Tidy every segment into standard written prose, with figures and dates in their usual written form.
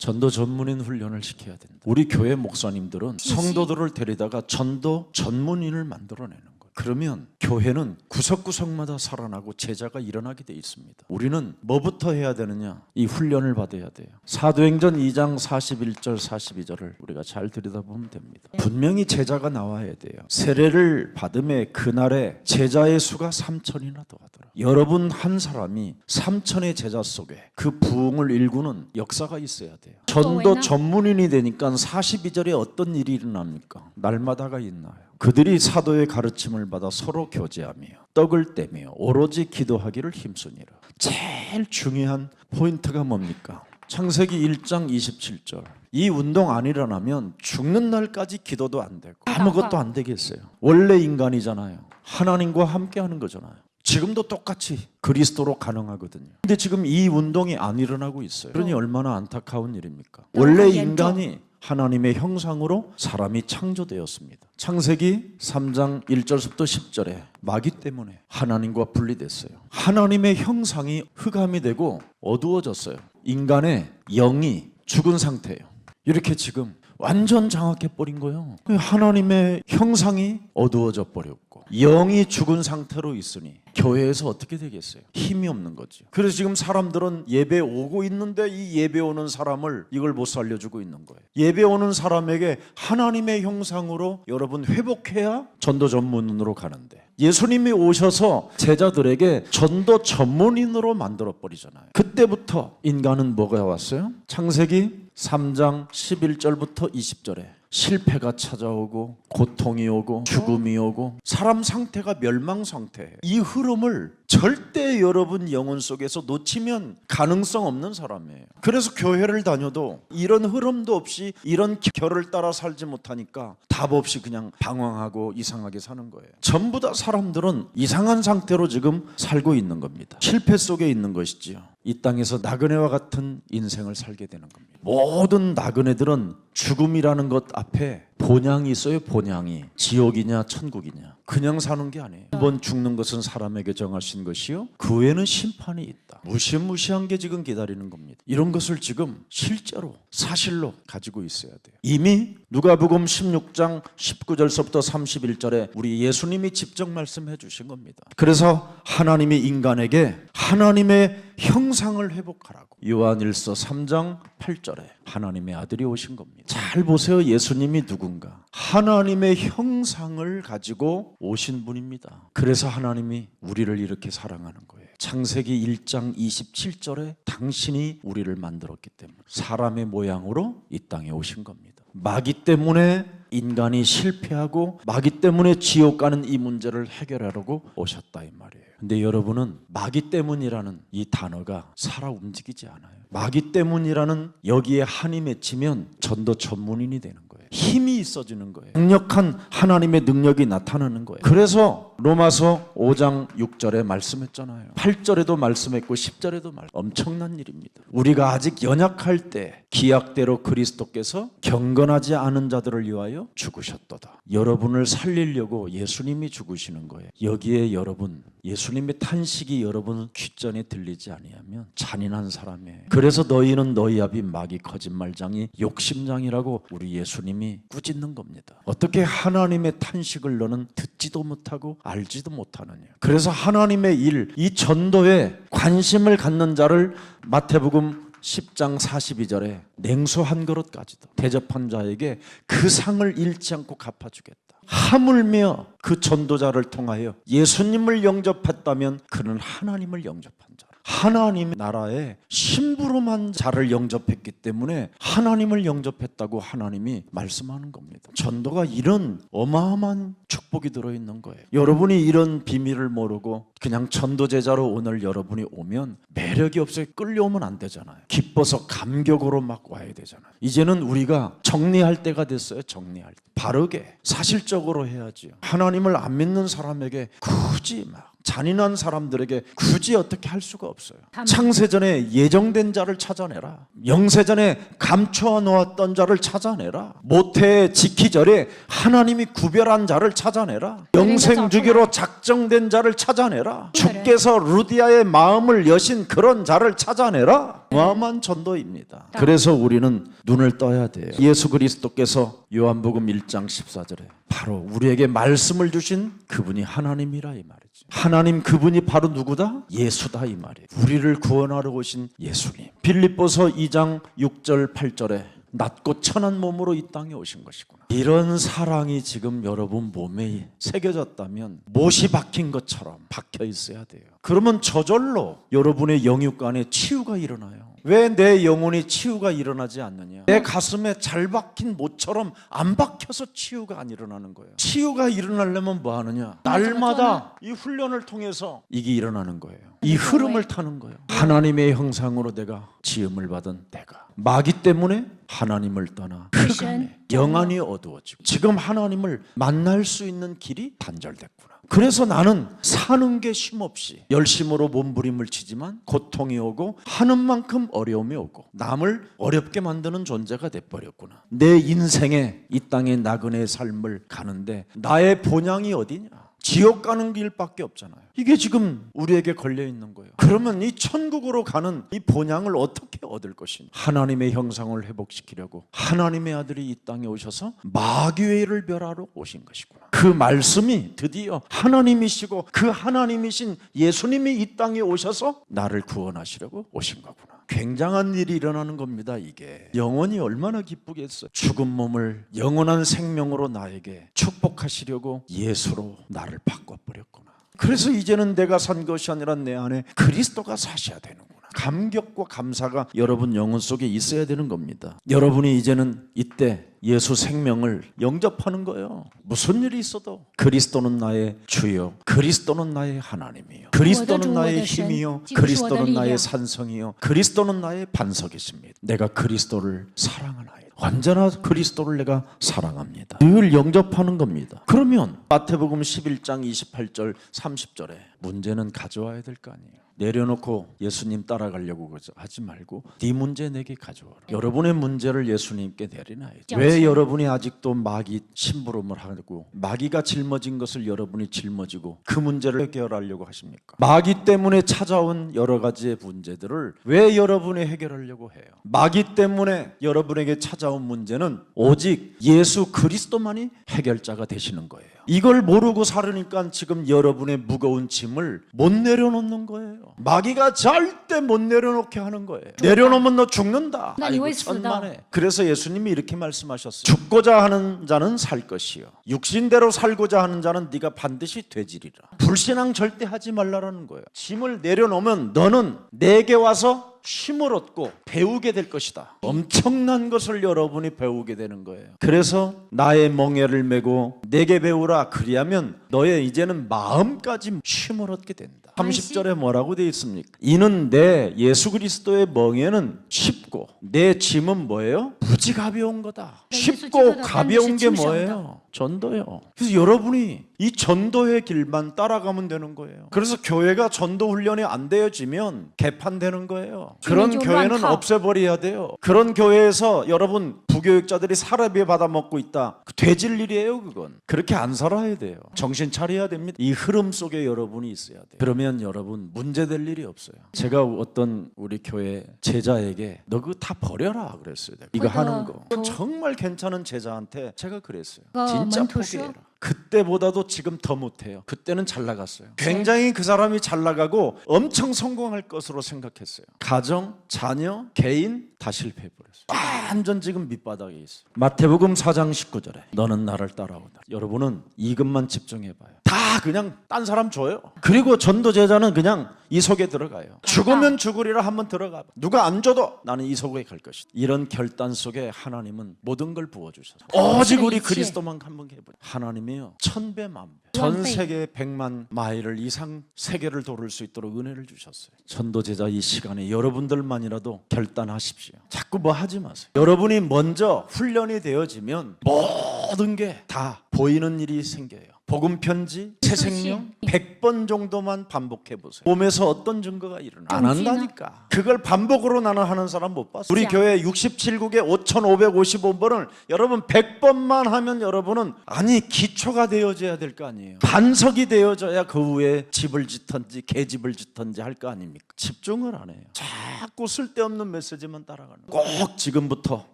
전도 전문인 훈련을 시켜야 된다. 우리 교회 목사님들은 성도들을 데리다가 전도 전문인을 만들어내는 거예요. 그러면 교회는 구석구석마다 살아나고 제자가 일어나게 돼 있습니다. 우리는 뭐부터 해야 되느냐? 이 훈련을 받아야 돼요. 사도행전 2장 41절 42절을 우리가 잘 들여다보면 됩니다. 분명히 제자가 나와야 돼요. 세례를 받음에 그날에 제자의 수가 3,000이나 더하더라. 여러분 한 사람이 3,000의 제자 속에 그 부흥을 일구는 역사가 있어야 돼요. 전도 전문인이 되니까 42절에 어떤 일이 일어납니까? 날마다가 있나요? 그들이 사도의 가르침을 받아 서로 교제하며 떡을 떼며 오로지 기도하기를 힘쓰니라. 제일 중요한 포인트가 뭡니까? 창세기 1장 27절. 이 운동 안 일어나면 죽는 날까지 기도도 안 되고 아무것도 안 되겠어요. 원래 인간이잖아요. 하나님과 함께 하는 거잖아요. 지금도 똑같이 그리스도로 가능하거든요. 근데 지금 이 운동이 안 일어나고 있어요. 그러니 얼마나 안타까운 일입니까? 원래 인간이 하나님의 형상으로 사람이 창조되었습니다. 창세기 3장 1절부터 10절에 마귀 때문에 하나님과 분리됐어요. 하나님의 형상이 흑암이 되고 어두워졌어요. 인간의 영이 죽은 상태예요. 이렇게 지금 완전 장악해버린 거예요. 하나님의 형상이 어두워져 버렸고 영이 죽은 상태로 있으니 교회에서 어떻게 되겠어요? 힘이 없는 거죠. 그래서 지금 사람들은 예배 오고 있는데 이 예배 오는 사람을 이걸 못 살려주고 있는 거예요. 예배 오는 사람에게 하나님의 형상으로 여러분 회복해야 전도 전문으로 가는데 예수님이 오셔서 제자들에게 전도 전문인으로 만들어버리잖아요. 그때부터 인간은 뭐가 왔어요? 창세기 3장 11절부터 20절에 실패가 찾아오고 고통이 오고 죽음이 오고 사람 상태가 멸망 상태예요. 이 흐름을 절대 여러분 영혼 속에서 놓치면 가능성 없는 사람이에요. 그래서 교회를 다녀도 이런 흐름도 없이 이런 결을 따라 살지 못하니까 답 없이 그냥 방황하고 이상하게 사는 거예요. 전부 다 사람들은 이상한 상태로 지금 살고 있는 겁니다. 실패 속에 있는 것이지요. 이 땅에서 나그네와 같은 인생을 살게 되는 겁니다. 모든 나그네들은 죽음이라는 것 앞에 본향이 있어요. 본향이 지옥이냐 천국이냐 그냥 사는 게 아니에요. 이번 죽는 것은 사람에게 정하신 것이요 그 외에는 심판이 있다. 무시무시한 게 지금 기다리는 겁니다. 이런 것을 지금 실제로 사실로 가지고 있어야 돼요. 이미 누가복음 16장 19절서부터 31절에 우리 예수님이 직접 말씀해 주신 겁니다. 그래서 하나님이 인간에게 하나님의 형상을 회복하라고 요한일서 3장 8절에 하나님의 아들이 오신 겁니다. 잘 보세요. 예수님이 누군가? 하나님의 형상을 가지고 오신 분입니다. 그래서 하나님이 우리를 이렇게 사랑하는 거예요. 창세기 1장 27절에 당신이 우리를 만들었기 때문에 사람의 모양으로 이 땅에 오신 겁니다. 마귀 때문에 인간이 실패하고 마귀 때문에 지옥 가는 이 문제를 해결하려고 오셨다 이 말이에요. 근데 여러분은 마귀 때문이라는 이 단어가 살아 움직이지 않아요. 마귀 때문이라는 여기에 한이 맺히면 전도 전문인이 되는 거예요. 힘이 있어지는 거예요. 강력한 하나님의 능력이 나타나는 거예요. 그래서 로마서 5장 6절에 말씀했잖아요. 8절에도 말씀했고 10절에도 엄청난 일입니다. 우리가 아직 연약할 때 기약대로 그리스도께서 경건하지 않은 자들을 위하여 죽으셨도다. 여러분을 살리려고 예수님이 죽으시는 거예요. 여기에 여러분 예수님의 탄식이 여러분 귓전에 들리지 아니하면 잔인한 사람이에요. 그래서 너희는 너희 아비 마귀 거짓말장이 욕심장이라고 우리 예수님이 꾸짖는 겁니다. 어떻게 하나님의 탄식을 너는 듣지도 못하고 알지도 못하느냐. 그래서 하나님의 일, 이 전도에 관심을 갖는 자를 마태복음 10장 42절에 냉수 한 그릇까지도 대접한 자에게 그 상을 잃지 않고 갚아주겠다. 하물며 그 전도자를 통하여 예수님을 영접했다면 그는 하나님을 영접한 자. 하나님 나라의 심부름한 자를 영접했기 때문에 하나님을 영접했다고 하나님이 말씀하는 겁니다. 전도가 이런 어마어마한 축복이 들어있는 거예요. 여러분이 이런 비밀을 모르고 그냥 전도제자로 오늘 여러분이 오면 매력이 없어요. 끌려오면 안 되잖아요. 기뻐서 감격으로 막 와야 되잖아요. 이제는 우리가 정리할 때가 됐어요. 정리할 때 바르게 사실적으로 해야지요. 하나님을 안 믿는 사람에게 굳이 막 잔인한 사람들에게 굳이 어떻게 할 수가 없어요. 창세전에 예정된 자를 찾아내라. 영세전에 감춰 놓았던 자를 찾아내라. 모태 지키절에 하나님이 구별한 자를 찾아내라. 영생 주기로 작정된 자를 찾아내라. 주께서 루디아의 마음을 여신 그런 자를 찾아내라. 어마어마한 전도입니다. 그래서 우리는 눈을 떠야 돼요. 예수 그리스도께서 요한복음 1장 14절에 바로 우리에게 말씀을 주신 그분이 하나님이라 이 말이죠. 하나님 그분이 바로 누구다? 예수다 이 말이에요. 우리를 구원하러 오신 예수님. 빌립보서 2장 6절 8절에 낮고 천한 몸으로 이 땅에 오신 것이구나. 이런 사랑이 지금 여러분 몸에 새겨졌다면 못이 박힌 것처럼 박혀 있어야 돼요. 그러면 저절로 여러분의 영육간에 치유가 일어나요. 왜 내 영혼이 치유가 일어나지 않느냐? 내 가슴에 잘 박힌 못처럼 안 박혀서 치유가 안 일어나는 거예요. 치유가 일어나려면 뭐 하느냐? 날마다 이 훈련을 통해서 이게 일어나는 거예요. 이 흐름을 타는 거예요. 하나님의 형상으로 내가 지음을 받은 내가 마귀 때문에 하나님을 떠나 흑암에 영안이 어두워지고 지금 하나님을 만날 수 있는 길이 단절됐구나. 그래서 나는 사는 게 쉼없이 열심으로 몸부림을 치지만 고통이 오고 하는 만큼 어려움이 오고 남을 어렵게 만드는 존재가 돼버렸구나. 내 인생에 이 땅의 나그네 삶을 가는데 나의 본향이 어디냐? 지옥 가는 길밖에 없잖아요. 이게 지금 우리에게 걸려 있는 거예요. 그러면 이 천국으로 가는 이 본향을 어떻게 얻을 것이냐? 하나님의 형상을 회복시키려고 하나님의 아들이 이 땅에 오셔서 마귀를 멸하러 오신 것이구나. 그 말씀이 드디어 하나님이시고 그 하나님이신 예수님이 이 땅에 오셔서 나를 구원하시려고 오신 거구나. 굉장한 일이 일어나는 겁니다. 이게 영혼이 얼마나 기쁘겠어요. 죽은 몸을 영원한 생명으로 나에게 축복하시려고 예수로 나를 바꿔버렸구나. 그래서 이제는 내가 산 것이 아니라 내 안에 그리스도가 사셔야 되는구나. 감격과 감사가 여러분 영혼 속에 있어야 되는 겁니다. 여러분이 이제는 이때 예수 생명을 영접하는 거예요. 무슨 일이 있어도 그리스도는 나의 주요, 그리스도는 나의 하나님이요, 그리스도는 나의 힘이요, 그리스도는 나의 산성이요, 그리스도는 나의 반석이십니다. 내가 그리스도를 사랑하나이다. 언제나 그리스도를 내가 사랑합니다. 늘 영접하는 겁니다. 그러면 마태복음 11장 28절 30절에 문제는 가져와야 될 거 아니에요. 내려놓고 예수님 따라가려고 하지 말고 네 문제 내게 가져와라. 여러분의 문제를 예수님께 내려놔야죠. 왜 여러분이 아직도 마귀 심부름을 하고 마귀가 짊어진 것을 여러분이 짊어지고 그 문제를 해결하려고 하십니까? 마귀 때문에 찾아온 여러 가지의 문제들을 왜 여러분이 해결하려고 해요? 마귀 때문에 여러분에게 찾아온 문제는 오직 예수 그리스도만이 해결자가 되시는 거예요. 이걸 모르고 살으니까 지금 여러분의 무거운 짐을 못 내려놓는 거예요. 마귀가 절대 못 내려놓게 하는 거예요. 내려놓으면 너 죽는다. 아이고 천만에. 그래서 예수님이 이렇게 말씀하셨어요. 죽고자 하는 자는 살 것이요, 육신대로 살고자 하는 자는 네가 반드시 되지리라. 불신앙 절대 하지 말라라는 거예요. 짐을 내려놓으면 너는 내게 와서 쉼을 얻고 배우게 될 것이다. 엄청난 것을 여러분이 배우게 되는 거예요. 그래서 나의 멍에를 메고 내게 배우라. 그리하면 너의 이제는 마음까지 쉼을 얻게 된다. 30절에 뭐라고 되어 있습니까? 이는 내 예수 그리스도의 멍에는 쉽고 내 짐은 뭐예요? 무지 가벼운 거다. 쉽고 가벼운 게 뭐예요? 전도요. 그래서 여러분이 이 전도의 길만 따라가면 되는 거예요. 그래서 교회가 전도 훈련이 안 되어지면 개판되는 거예요. 그런 교회는 없애버려야 돼요. 그런 교회에서 여러분 부교육자들이 사례비 받아먹고 있다. 되질 일이에요. 그건 그렇게 안 살아야 돼요. 정신 차려야 됩니다. 이 흐름 속에 여러분이 있어야 돼요. 그러면 여러분 문제될 일이 없어요. 제가 어떤 우리 교회 제자에게 너 그거 다 버려라 그랬어요. 이거 하는 거 정말 괜찮은 제자한테 제가 그랬어요. 진짜 포기해라. 그때보다도 지금 더 못해요. 그때는 잘 나갔어요. 굉장히 그 사람이 잘 나가고 엄청 성공할 것으로 생각했어요. 가정, 자녀, 개인 다 실패해버렸어요. 완전 지금 밑바닥에 있어요. 마태복음 4장 19절에 너는 나를 따라오다. 여러분은 이것만 집중해봐요. 다 그냥 딴 사람 줘요. 그리고 전도 제자는 그냥 이 속에 들어가요. 죽으면 죽으리라 한번 들어가. 누가 안 줘도 나는 이 속에 갈 것이다. 이런 결단 속에 하나님은 모든 걸 부어주셔서 오직 우리 그리스도만 한번 해보자. 하나님이요 천배 만배 전 세계 100만 마일을 이상 세계를 도를 수 있도록 은혜를 주셨어요. 전도 제자 이 시간에 여러분들만이라도 결단하십시오. 자꾸 뭐 하지 마세요. 여러분이 먼저 훈련이 되어지면 모든 게 다 보이는 일이 생겨요. 복음 편지, 새 생명 100번 정도만 반복해 보세요. 몸에서 어떤 증거가 일어나? 안 한다니까. 그걸 반복으로 나는 하는 사람 못 봤어. 우리 교회 67국에 5,555번을 여러분 100번만 하면 여러분은 아니 기초가 되어져야 될 거 아니에요. 반석이 되어져야 그 후에 집을 짓든지 계집을 짓든지 할 거 아닙니까? 집중을 안 해요. 자꾸 쓸데없는 메시지만 따라가는 거예요. 꼭 지금부터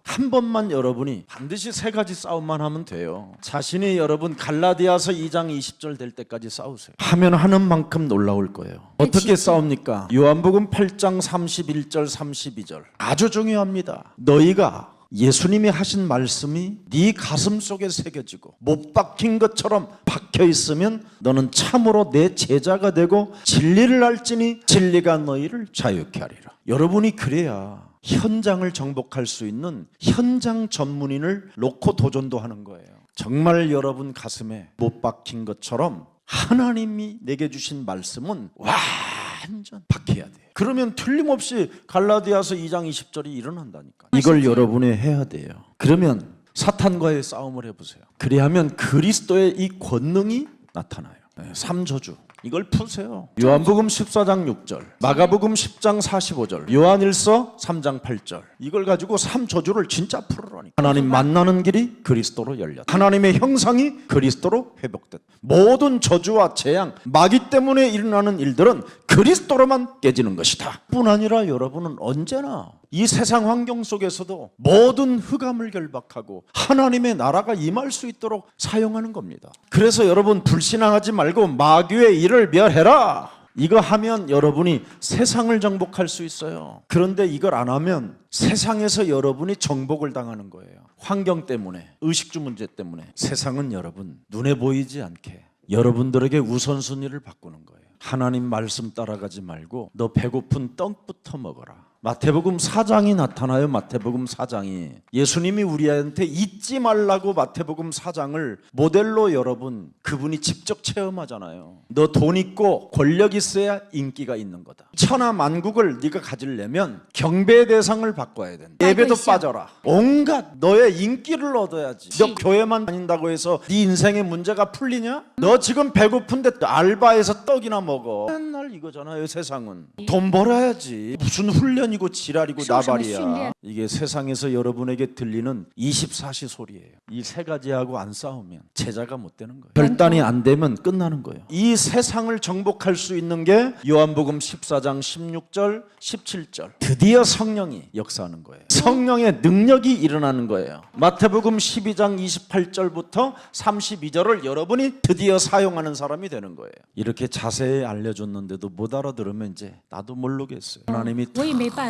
한 번만 여러분이 반드시 세 가지 싸움만 하면 돼요. 자신이 여러분 갈라디아서 2장 20절 될 때까지 싸우세요. 하면 하는 만큼 놀라울 거예요. 어떻게 싸웁니까? 요한복음 8장 31절 32절 아주 중요합니다. 너희가 예수님이 하신 말씀이 네 가슴 속에 새겨지고 못 박힌 것처럼 박혀 있으면 너는 참으로 내 제자가 되고 진리를 알지니 진리가 너희를 자유케 하리라. 여러분이 그래야 현장을 정복할 수 있는 현장 전문인을 놓고 도전도 하는 거예요. 정말 여러분 가슴에 못 박힌 것처럼 하나님이 내게 주신 말씀은 완전 박혀야 돼요. 그러면 틀림없이 갈라디아서 2장 20절이 일어난다니까. 이걸 여러분이 해야 돼요. 그러면 사탄과의 싸움을 해보세요. 그리하면 그리스도의 이 권능이 나타나요. 3저주 이걸 푸세요. 요한복음 14장 6절, 마가복음 10장 45절, 요한일서 3장 8절 이걸 가지고 3저주를 진짜 풀으라니까. 하나님 만나는 길이 그리스도로 열렸다. 하나님의 형상이 그리스도로 회복됐다. 모든 저주와 재앙, 마귀 때문에 일어나는 일들은 그리스도로만 깨지는 것이다. 뿐 아니라 여러분은 언제나 이 세상 환경 속에서도 모든 흑암을 결박하고 하나님의 나라가 임할 수 있도록 사용하는 겁니다. 그래서 여러분 불신앙하지 말고 마귀의 일을 멸해라. 이거 하면 여러분이 세상을 정복할 수 있어요. 그런데 이걸 안 하면 세상에서 여러분이 정복을 당하는 거예요. 환경 때문에, 의식주 문제 때문에. 세상은 여러분 눈에 보이지 않게 여러분들에게 우선순위를 바꾸는 거예요. 하나님 말씀 따라가지 말고 너 배고픈 떡부터 먹어라. 마태복음 4장이 나타나요. 마태복음 4장이 예수님이 우리한테 잊지 말라고 마태복음 4장을 모델로 여러분 그분이 직접 체험하잖아요. 너 돈 있고 권력 있어야 인기가 있는 거다. 천하 만국을 네가 가지려면 경배 대상을 바꿔야 된다. 예배도 빠져라. 온갖 너의 인기를 얻어야지. 너 교회만 다닌다고 해서 네 인생의 문제가 풀리냐? 너 지금 배고픈데 알바해서 떡이나 먹어. 맨날 이거잖아요. 세상은 돈 벌어야지. 무슨 훈련이 이고 지랄이고 나발이야. 이게 세상에서 여러분에게 들리는 24시 소리예요. 이 세 가지하고 안 싸우면 제자가 못 되는 거예요. 결단이 안 되면 끝나는 거예요. 이 세상을 정복할 수 있는 게 요한복음 14장 16절 17절 드디어 성령이 역사하는 거예요. 성령의 능력이 일어나는 거예요. 마태복음 12장 28절부터 32절을 여러분이 드디어 사용하는 사람이 되는 거예요. 이렇게 자세히 알려줬는데도 못 알아들으면 이제 나도 모르겠어요. 하나님이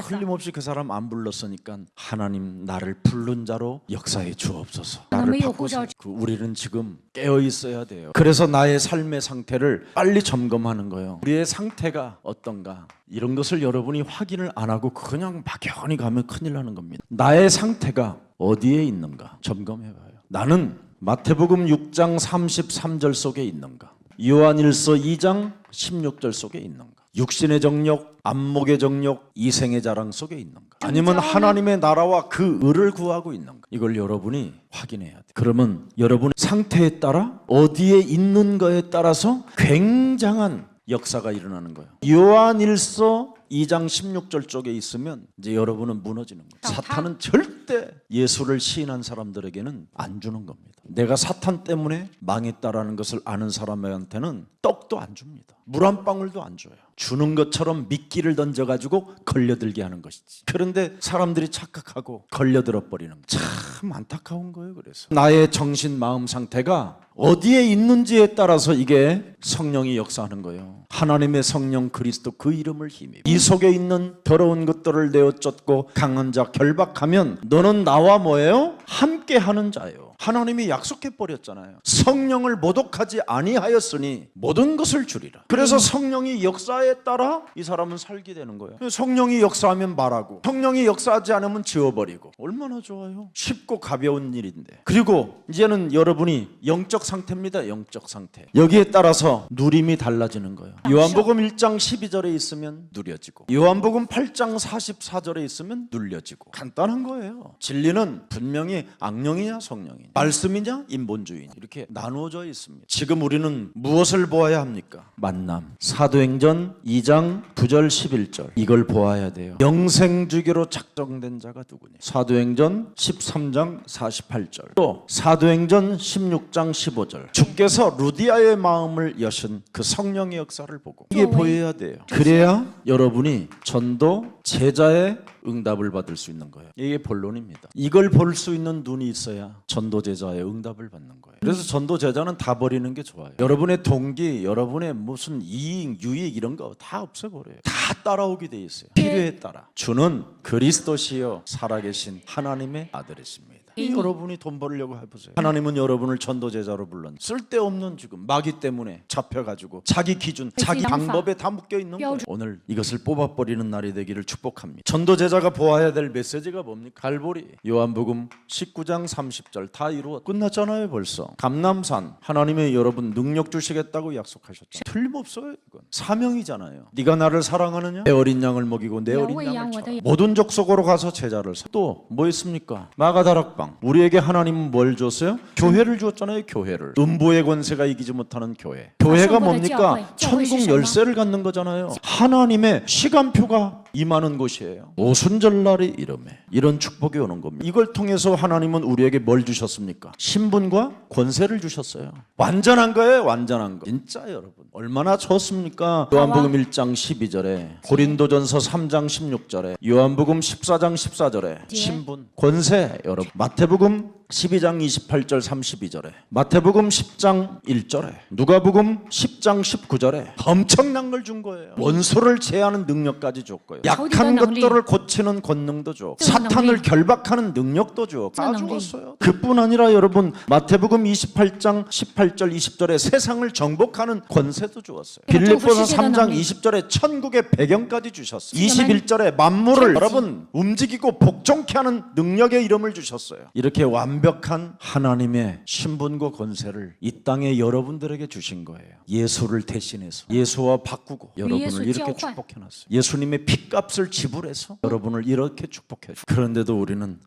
틀림없이 그 사람 안 불렀으니까 하나님 나를 부른 자로 역사해 주옵소서. 나를 바꾸세요. 우리는 지금 깨어 있어야 돼요. 그래서 나의 삶의 상태를 빨리 점검하는 거예요. 우리의 상태가 어떤가 이런 것을 여러분이 확인을 안 하고 그냥 막연히 가면 큰일 나는 겁니다. 나의 상태가 어디에 있는가 점검해봐요. 나는 마태복음 6장 33절 속에 있는가, 요한일서 2장 16절 속에 있는가, 육신의 정욕, 안목의 정욕, 이생의 자랑 속에 있는가, 아니면 하나님의 나라와 그 의를 구하고 있는가. 이걸 여러분이 확인해야 돼요. 그러면 여러분의 상태에 따라 어디에 있는가에 따라서 굉장한 역사가 일어나는 거예요. 요한일서 2장 16절 쪽에 있으면 이제 여러분은 무너지는 거예요. 사탄은 절대 예수를 시인한 사람들에게는 안 주는 겁니다. 내가 사탄 때문에 망했다라는 것을 아는 사람한테는 떡도 안 줍니다. 물 한 방울도 안 줘요. 주는 것처럼 미끼를 던져가지고 걸려들게 하는 것이지. 그런데 사람들이 착각하고 걸려들어 버리는 거예요. 참 안타까운 거예요. 그래서 나의 정신 마음 상태가 어디에 있는지에 따라서 이게 성령이 역사하는 거예요. 하나님의 성령 그리스도 그 이름을 힘입어 이 속에 있는 더러운 것들을 내어 쫓고 강한 자 결박하면 너는 나와 뭐예요? 함께하는 자예요. 하나님이 약속해 버렸잖아요. 성령을 모독하지 아니하였으니 모든 것을 주리라. 그래서 성령이 역사에 따라 이 사람은 살게 되는 거예요. 성령이 역사하면 말하고 성령이 역사하지 않으면 지워버리고. 얼마나 좋아요. 쉽고 가벼운 일인데. 그리고 이제는 여러분이 영적 상태입니다. 영적 상태. 여기에 따라서 누림이 달라지는 거예요. 요한복음 1장 12절에 있으면 누려지고 요한복음 8장 44절에 있으면 눌려지고. 간단한 거예요. 진리는 분명히 악령이냐 성령이냐. 말씀이냐 인본주의 이렇게 나누어져 있습니다. 지금 우리는 무엇을 보아야 합니까? 만남. 사도행전 2장 9절 11절 이걸 보아야 돼요. 영생주기로 작정된 자가 누구냐? 사도행전 13장 48절 또 사도행전 16장 15절 주께서 루디아의 마음을 여신 그 성령의 역사를 보고 이게 보여야 돼요. 그래야 여러분이 전도 제자의 응답을 받을 수 있는 거예요. 이게 본론입니다. 이걸 볼 수 있는 눈이 있어야 전도 제자의 응답을 받는 거예요. 그래서 전도 제자는 다 버리는 게 좋아요. 여러분의 동기, 여러분의 무슨 이익, 유익 이런 거 다 없애버려요. 다 따라오게 돼 있어요. 필요에 따라. 주는 그리스도시요 살아계신 하나님의 아들이십니다. 여러분이 돈 벌려고 해보세요. 하나님은 여러분을 전도제자로 불렀는데 쓸데없는 지금 마귀 때문에 잡혀가지고 자기 기준, 자기 방법에 다 묶여있는 거예요. 오늘 이것을 뽑아버리는 날이 되기를 축복합니다. 전도제자가 보아야 될 메시지가 뭡니까? 갈보리. 요한복음 19장 30절 다 이루어 끝났잖아요. 벌써 감람산 하나님의 여러분 능력 주시겠다고 약속하셨죠. 틀림없어요. 이건 사명이잖아요. 네가 나를 사랑하느냐? 내 어린 양을 먹이고 내 어린 양을 쳐라. 모든 족속으로 가서 제자를 사. 또 뭐 있습니까? 마가다락방. 우리에게 하나님은 뭘 줬어요? 교회를 주었잖아요. 교회를. 음부의 권세가 이기지 못하는 교회. 교회가 뭡니까? 천국 열쇠를 갖는 거잖아요. 하나님의 시간표가 임하는 곳이에요. 오순절날이 이름에 이런 축복이 오는 겁니다. 이걸 통해서 하나님은 우리에게 뭘 주셨습니까? 신분과 권세를 주셨어요. 완전한 거예요. 완전한 거. 진짜 여러분 얼마나 좋습니까? 요한복음 1장 12절에 고린도전서 3장 16절에 요한복음 14장 14절에 신분 권세 여러분 마태복음 12장 28절 32절에 마태복음 10장 1절에 누가복음 10장 19절에 엄청난 걸 준 거예요. 원수를 제하는 능력까지 줬고요. 약한 것들을 고치는 권능도 줬고 사탄을 결박하는 능력도 줬고 다 주었어요. 그뿐 아니라 여러분 마태복음 28장 18절 20절에 세상을 정복하는 권세도 주었어요. 빌립보서 3장 20절에 천국의 배경까지 주셨어요. 21절에 만물을 여러분 움직이고 복종케 하는 능력의 이름을 주셨어요. 이렇게 완벽한 하나님의 신분과 권세를 이 땅에 여러분들에게 주신 거예요. 예수를 대신해서 예수와 바꾸고 여러분을 이렇게 축복해놨어요. 예수님의 핏값을 지불해서 여러분을 이렇게 축복해줘. 그런데도 우리는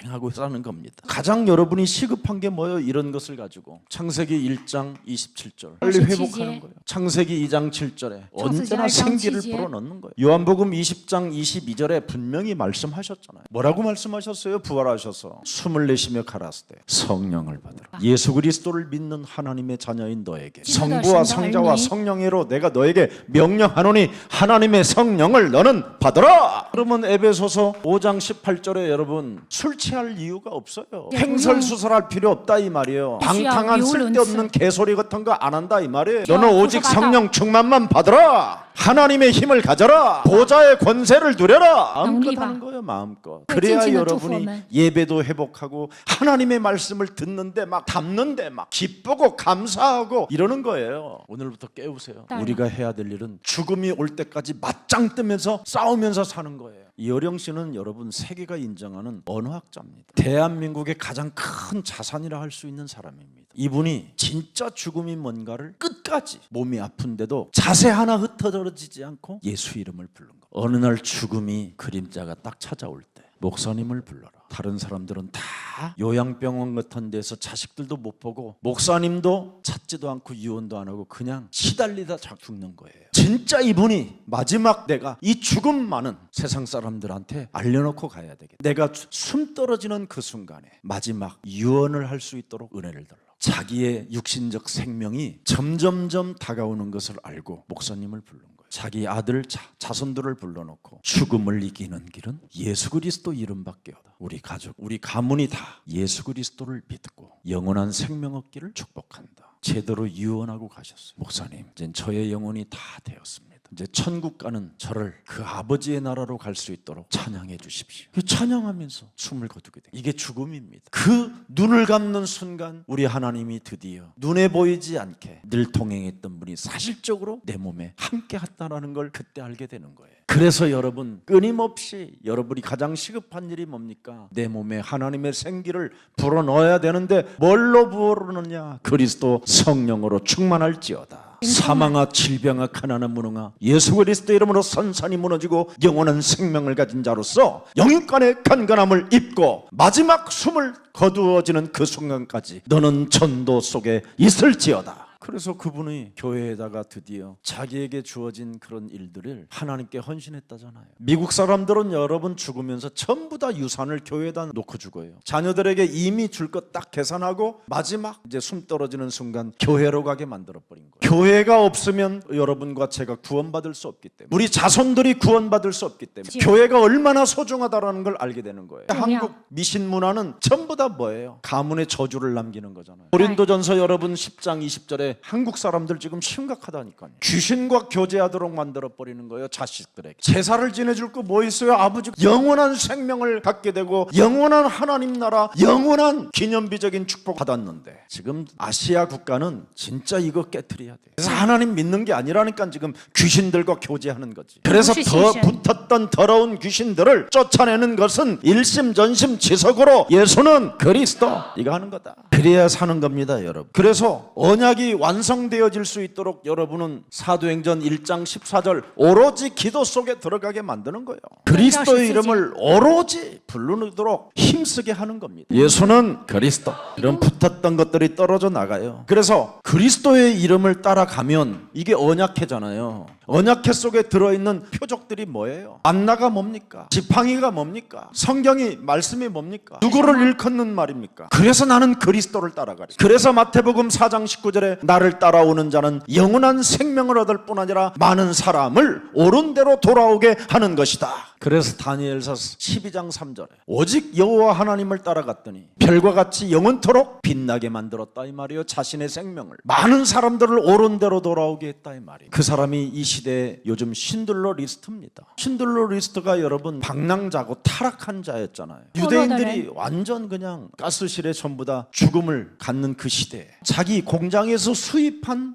하고 사는 겁니다. 가장 여러분이 시급한 게 뭐예요? 이런 것을 가지고 창세기 1장 27절 빨리 회복하는 거예요. 창세기 2장 7절에 언제나 생기를 불어넣는 거예요. 요한복음 20장 22절에 분명히 말씀하셨잖아요. 뭐라고 말씀하셨어요? 부활하셔서 숨을 내쉬며 가라사대 때 성령을 받으라. 예수 그리스도를 믿는 하나님의 자녀인 너에게 성부와 성자와 성령으로 내가 너에게 명령하노니 하나님의 성령을 너는 받으라. 그러면 에베소서 5장 18절에 여러분 술 취할 이유가 없어요. 횡설수설할 필요 없다 이 말이에요. 방탕한 쓸데없는 개소리 같은 거 안 한다 이 말이에요. 너는 오직 성령 충만만 받으라. 하나님의 힘을 가져라. 보좌의 권세를 누려라. 마음껏 하는 거예요. 마음껏. 그래야 여러분이 예배도 회복하고 하나님의 말씀을 듣는데 막 담는데 막 기쁘고 감사하고 이러는 거예요. 오늘부터 깨우세요. 우리가 해야 될 일은 죽음이 올 때까지 맞짱 뜨면서 싸우면서 사는 거예요. 이어령 씨는 여러분 세계가 인정하는 언어학자입니다. 대한민국의 가장 큰 자산이라 할 수 있는 사람입니다. 이분이 진짜 죽음이 뭔가를 끝까지 몸이 아픈데도 자세 하나 흩어지지 않고 예수 이름을 부른 거. 어느 날 죽음이 그림자가 딱 찾아올 때 목사님을 불러라. 다른 사람들은 다 요양병원 같은 데서 자식들도 못 보고 목사님도 찾지도 않고 유언도 안 하고 그냥 시달리다 죽는 거예요. 진짜 이분이 마지막 내가 이 죽음 많은 세상 사람들한테 알려놓고 가야 되겠다. 내가 숨 떨어지는 그 순간에 마지막 유언을 할 수 있도록 은혜를 달라. 자기의 육신적 생명이 점점점 다가오는 것을 알고 목사님을 부른 거예요. 자기 아들 자손들을 불러놓고 죽음을 이기는 길은 예수 그리스도 이름밖에 없다. 우리 가족, 우리 가문이 다 예수 그리스도를 믿고 영원한 생명 얻기를 축복한다. 제대로 유언하고 가셨어요. 목사님, 이제 저의 영혼이 다 되었습니다. 이제 천국 가는 저를 그 아버지의 나라로 갈 수 있도록 찬양해 주십시오. 찬양하면서 숨을 거두게 돼요. 이게 죽음입니다. 그 눈을 감는 순간 우리 하나님이 드디어 눈에 보이지 않게 늘 동행했던 분이 사실적으로 내 몸에 함께 했다는 걸 그때 알게 되는 거예요. 그래서 여러분 끊임없이 여러분이 가장 시급한 일이 뭡니까? 내 몸에 하나님의 생기를 불어넣어야 되는데 뭘로 불어넣느냐? 그리스도 성령으로 충만할지어다. 사망아 질병아 가난아 무능아 예수 그리스도 이름으로 산산이 무너지고 영원한 생명을 가진 자로서 영육간의 간간함을 입고 마지막 숨을 거두어지는 그 순간까지 너는 전도 속에 있을지어다. 그래서 그분이 교회에다가 드디어 자기에게 주어진 그런 일들을 하나님께 헌신했다잖아요. 미국 사람들은 여러분 죽으면서 전부 다 유산을 교회에다 놓고 죽어요. 자녀들에게 이미 줄 것 딱 계산하고 마지막 이제 숨 떨어지는 순간 교회로 가게 만들어버린 거예요. 교회가 없으면 여러분과 제가 구원받을 수 없기 때문에, 우리 자손들이 구원받을 수 없기 때문에 교회가 얼마나 소중하다라는 걸 알게 되는 거예요. 한국 미신 문화는 전부 다 뭐예요? 가문의 저주를 남기는 거잖아요. 고린도전서 여러분 10장 20절에 한국 사람들 지금 심각하다니까요. 귀신과 교제하도록 만들어버리는 거예요. 자식들에게 제사를 지내줄 거 뭐 있어요? 아버지 영원한 생명을 갖게 되고 영원한 하나님 나라, 영원한 기념비적인 축복 받았는데 지금 아시아 국가는 진짜 이거 깨트려야 돼요. 그래서 하나님 믿는 게 아니라니까 지금 귀신들과 교제하는 거지. 그래서 더 붙었던 더러운 귀신들을 쫓아내는 것은 일심전심지석으로 예수는 그리스도 이거 하는 거다. 그래야 사는 겁니다, 여러분. 그래서 언약이 완성되어질 수 있도록 여러분은 사도행전 1장 14절 오로지 기도 속에 들어가게 만드는 거예요. 그리스도의 이름을 오로지 부르도록 힘쓰게 하는 겁니다. 예수는 그리스도. 이런 붙었던 것들이 떨어져 나가요. 그래서 그리스도의 이름을 따라가면 이게 언약회잖아요. 언약회 속에 들어있는 표적들이 뭐예요? 만나가 뭡니까? 지팡이가 뭡니까? 성경이 말씀이 뭡니까? 누구를 일컫는 말입니까? 그래서 나는 그리스도를 따라가리. 그래서 마태복음 4장 19절에 나를 따라오는 자는 영원한 생명을 얻을 뿐 아니라 많은 사람을 옳은 대로 돌아오게 하는 것이다. 그래서 다니엘서 12장 3절에 오직 여호와 하나님을 따라갔더니 별과 같이 영원토록 빛나게 만들었다 이 말이에요. 자신의 생명을 많은 사람들을 옳은 대로 돌아오게 했다 이 말이에요. 그 사람이 이 시대의 요즘 신들러 리스트입니다. 신들러 리스트가 여러분 방랑자고 타락한 자였잖아요. 유대인들이 완전 그냥 가스실에 전부 다 죽음을 갖는 그 시대에 자기 공장에서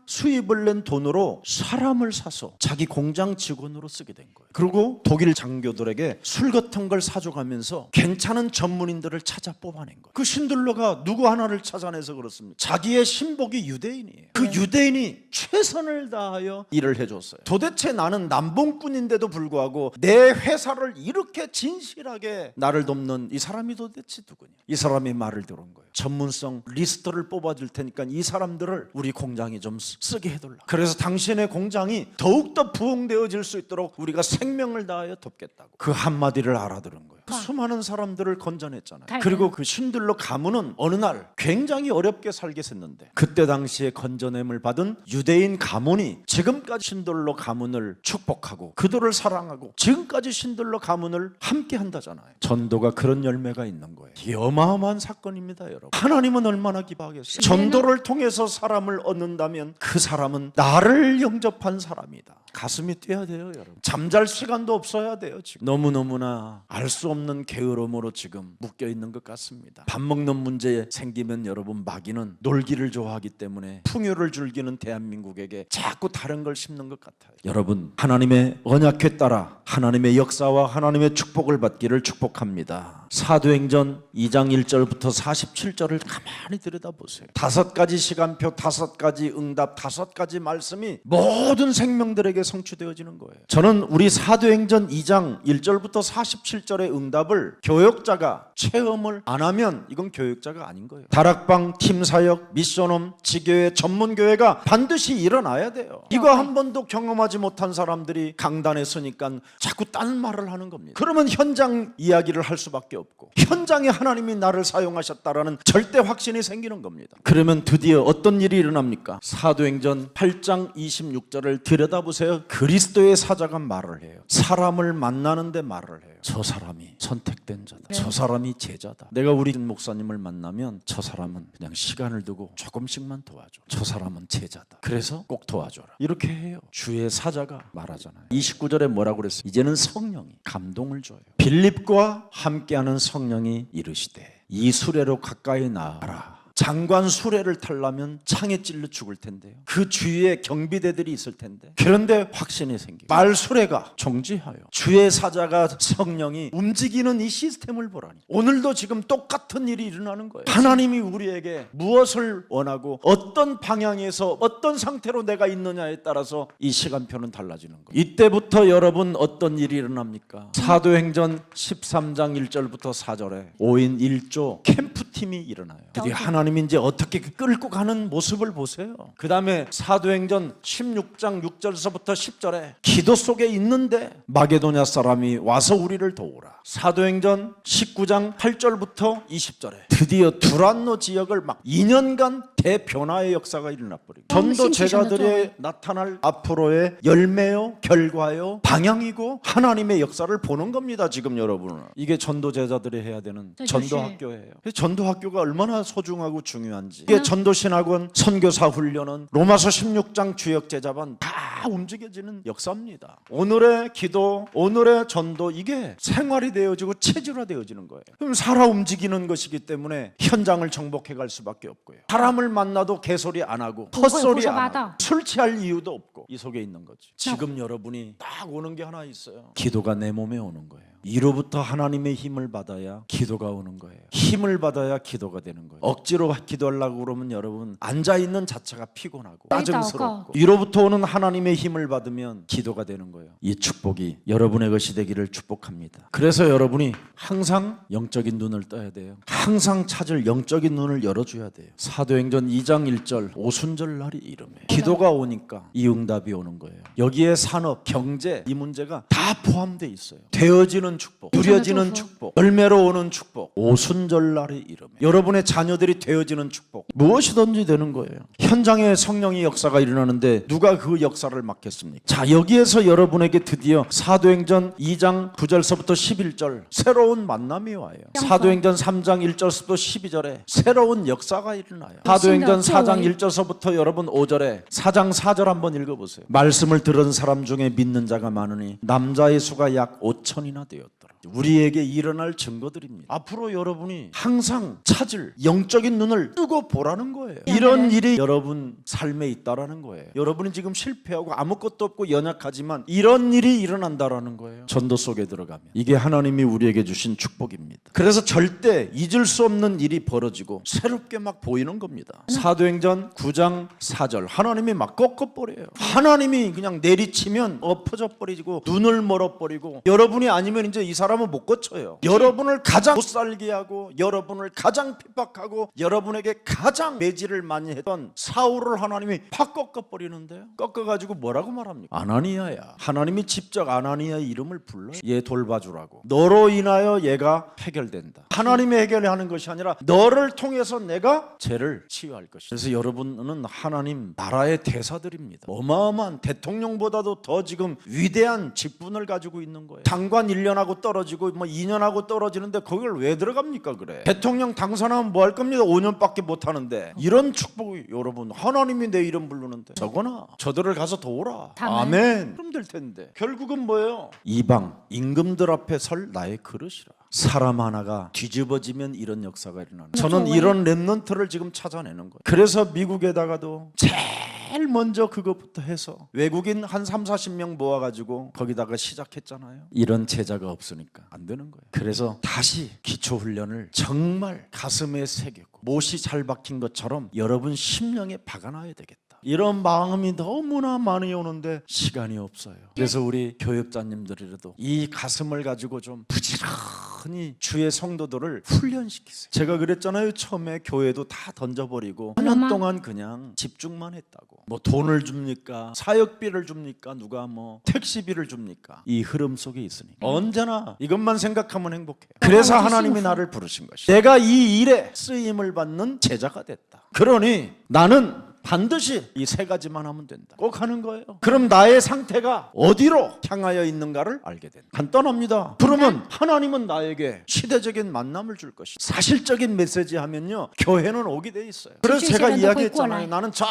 수입을 낸 돈으로 사람을 사서 자기 공장 직원으로 쓰게 된 거예요. 그리고 독일 장교들에게 술 같은 걸 사줘가면서 괜찮은 전문인들을 찾아 뽑아낸 거예요. 그 신들러가 누구 하나를 찾아내서 그렇습니다. 자기의 신복이 유대인이에요. 그 유대인이 최선을 다하여 일을 해줬어요. 도대체 나는 남봉꾼인데도 불구하고 내 회사를 이렇게 진실하게 나를 돕는 이 사람이 도대체 누구냐. 이 사람이 말을 들은 거예요. 전문성 리스트를 뽑아줄 테니까 이 사람들을 우리 공장에 좀 쓰게 해둘라. 그래서 당신의 공장이 더욱더 부흥되어질 수 있도록 우리가 생명을 다하여 돕겠다고. 그 한마디를 알아들은 거예요. 수많은 사람들을 건져냈잖아요. 그리고 그 신들러 가문은 어느 날 굉장히 어렵게 살게 됐는데 그때 당시에 건져냄을 받은 유대인 가문이 지금까지 신들러 가문을 축복하고 그들을 사랑하고 지금까지 신들러 가문을 함께 한다잖아요. 전도가 그런 열매가 있는 거예요. 이게 어마어마한 사건입니다, 여러분. 하나님은 얼마나 기뻐하겠어요. 전도를 통해서 사람을 얻는다면 그 사람은 나를 영접한 사람이다. 가슴이 뛰어야 돼요, 여러분. 잠잘 시간도 없어야 돼요. 지금 너무너무나 알 수 없는 게으름으로 지금 묶여있는 것 같습니다. 밥 먹는 문제 생기면 여러분 마귀는 놀기를 좋아하기 때문에 풍요를 즐기는 대한민국에게 자꾸 다른 걸 심는 것 같아요. 여러분, 하나님의 언약궤 따라 하나님의 역사와 하나님의 축복을 받기를 축복합니다. 사도행전 2장 1절부터 47절을 가만히 들여다보세요. 5가지 시간표, 5가지 응답, 5가지 말씀이 모든 생명들에게 성취되어지는 거예요. 저는 우리 사도행전 2장 1절부터 47절의 응답을 교역자가 체험을 안 하면 이건 교역자가 아닌 거예요. 다락방, 팀사역, 미션홈, 지교회, 전문교회가 반드시 일어나야 돼요. 이거 한 번도 경험하지 못한 사람들이 강단에 서니까 자꾸 딴 말을 하는 겁니다. 그러면 현장 이야기를 할 수밖에 없고 현장에 하나님이 나를 사용하셨다라는 절대 확신이 생기는 겁니다. 그러면 드디어 어떤 일이 일어납니까? 사도행전 8장 26절을 들여다보세요. 그리스도의 사자가 말을 해요. 사람을 만나는데 말을 해요. 저 사람이 선택된 자다. 저 사람이 제자다. 내가 우리 목사님을 만나면 저 사람은 그냥 시간을 두고 조금씩만 도와줘. 저 사람은 제자다. 그래서 꼭 도와줘라. 이렇게 해요. 주의 사자가 말하잖아요. 29절에 뭐라고 그랬어요? 이제는 성령이 감동을 줘요. 빌립과 함께하는 성령이 이르시되 이 수레로 가까이 나아라. 장관 수레를 타려면 창에 찔러 죽을 텐데요. 그 주위에 경비대들이 있을 텐데, 그런데 확신이 생기고 말 수레가 정지하여 주의 사자가 성령이 움직이는 이 시스템을 보라니, 오늘도 지금 똑같은 일이 일어나는 거예요. 하나님이 우리에게 무엇을 원하고 어떤 방향에서 어떤 상태로 내가 있느냐에 따라서 이 시간표는 달라지는 거예요. 이때부터 여러분 어떤 일이 일어납니까? 사도행전 13장 1절부터 4절에 5인 1조 캠프팀이 일어나요. 드디어 하나님이 이제 어떻게 끌고 가는 모습을 보세요. 그 다음에 사도행전 16장 6절서부터 10절에 기도 속에 있는데 마게도냐 사람이 와서 우리를 도우라. 사도행전 19장 8절부터 20절에 드디어 두란노 지역을 막 2년간 대변화의 역사가 일어나버리고, 전도 제자들의 나타날 앞으로의 열매요, 결과요, 방향이고 하나님의 역사를 보는 겁니다. 지금 여러분은 이게 전도 제자들이 해야 되는 전도학교예요. 전도학교가 얼마나 소중하고 중요한지, 이게 전도신학원, 선교사 훈련은, 로마서 16장 주역제자반 다 움직여지는 역사입니다. 오늘의 기도, 오늘의 전도, 이게 생활이 되어지고 체질화되어지는 거예요. 그럼 살아 움직이는 것이기 때문에 현장을 정복해 갈 수밖에 없고요. 사람을 만나도 개소리 안 하고 헛소리 안 하고 술 취할 이유도 없고, 이 속에 있는 거지. 지금 여러분이 딱 오는 게 하나 있어요. 기도가 내 몸에 오는 거예요. 이로부터 하나님의 힘을 받아야 기도가 오는 거예요. 힘을 받아야 기도가 되는 거예요. 억지로 기도하려고 그러면 여러분 앉아있는 자체가 피곤하고 짜증스럽고, 이로부터 오는 하나님의 힘을 받으면 기도가 되는 거예요. 이 축복이 여러분의 것이 되기를 축복합니다. 그래서 여러분이 항상 영적인 눈을 떠야 돼요. 항상 찾을 영적인 눈을 열어줘야 돼요. 사도행전 2장 1절 오순절 날이 이름에 기도가 오니까 이 응답이 오는 거예요. 여기에 산업, 경제, 이 문제가 다 포함되어 있어요. 되어지는 축복, 누려지는 축복, 열매로 오는 축복, 오순절날의 이름에 여러분의 자녀들이 되어지는 축복, 무엇이든지 되는 거예요. 현장에 성령의 역사가 일어나는데 누가 그 역사를 맡겠습니까? 자, 여기에서 여러분에게 드디어 사도행전 2장 9절서부터 11절 새로운 만남이 와요. 사도행전 3장 1절서부터 12절에 새로운 역사가 일어나요. 사도행전 4장 1절서부터 여러분 5절에 4장 4절 한번 읽어보세요. 말씀을 들은 사람 중에 믿는 자가 많으니 남자의 수가 약 5천이나 되었더라. 우리에게 일어날 증거들입니다. 앞으로 여러분이 항상 찾을 영적인 눈을 뜨고 보라는 거예요. 이런 일이 여러분 삶에 있다라는 거예요. 여러분이 지금 실패하고 아무것도 없고 연약하지만 이런 일이 일어난다라는 거예요. 전도 속에 들어가면 이게 하나님이 우리에게 주신 축복입니다. 그래서 절대 잊을 수 없는 일이 벌어지고 새롭게 막 보이는 겁니다. 사도행전 9장 4절 하나님이 막 꺾어버려요. 하나님이 그냥 내리치면 엎어져 버리고 눈을 멀어버리고, 여러분이 아니면 이제 이 사람은 못 고쳐요. 여러분을 가장 못 살게 하고, 여러분을 가장 핍박하고, 여러분에게 가장 매질을 많이 했던 사울을 하나님이 팍 꺾어버리는데요. 꺾어가지고 뭐라고 말합니까? 아나니아야. 하나님이 직접 아나니아의 이름을 불러요. 얘 돌봐주라고. 너로 인하여 얘가 해결된다. 하나님이 해결하는 것이 아니라 너를 통해서 내가 죄를 치유할 것이다. 그래서 여러분은 하나님 나라의 대사들입니다. 어마어마한 대통령보다도 더 지금 위대한 직분을 가지고 있는 거예요. 장관 1년하고 떨어지고 뭐 2년하고 떨어지는데 거길 왜 들어갑니까? 그래, 대통령 당선하면 뭐 할 겁니다. 5년밖에 못 하는데. 이런 축복이 여러분, 하나님이 내 이름 부르는데 저거나 저들을 가서 도우라. 아멘. 그럼 될 텐데 결국은 뭐예요? 이방 임금들 앞에 설 나의 그릇이라. 사람 하나가 뒤집어지면 이런 역사가 일어나는 거예요. 저는 이런 렘넌트를 지금 찾아내는 거예요. 그래서 미국에다가도 제일 먼저 그것부터 해서 외국인 한 30-40명 모아가지고 거기다가 시작했잖아요. 이런 제자가 없으니까 안 되는 거예요. 그래서 다시 기초훈련을 정말 가슴에 새기고 못이 잘 박힌 것처럼 여러분 심령에 박아놔야 되겠다. 이런 마음이 너무나 많이 오는데 시간이 없어요. 그래서 우리 교육자님들이라도 이 가슴을 가지고 좀 부지런히 주의 성도들을 훈련시키세요. 제가 그랬잖아요. 처음에 교회도 다 던져버리고 1년 동안 그냥 집중만 했다고. 뭐 돈을 줍니까? 사역비를 줍니까? 누가 뭐 택시비를 줍니까? 이 흐름 속에 있으니까 언제나 이것만 생각하면 행복해요. 그래서 하나님이 나를 부르신 것이다. 내가 이 일에 쓰임을 받는 제자가 됐다. 그러니 나는 반드시 이 세 가지만 하면 된다. 꼭 하는 거예요. 그럼 나의 상태가 어디로 향하여 있는가를 알게 된다. 간단합니다. 그러면 하나님은 나에게 시대적인 만남을 줄 것이다. 사실적인 메시지 하면요, 교회는 오게 돼 있어요. 그래서 제가 이야기했잖아요. 나는 저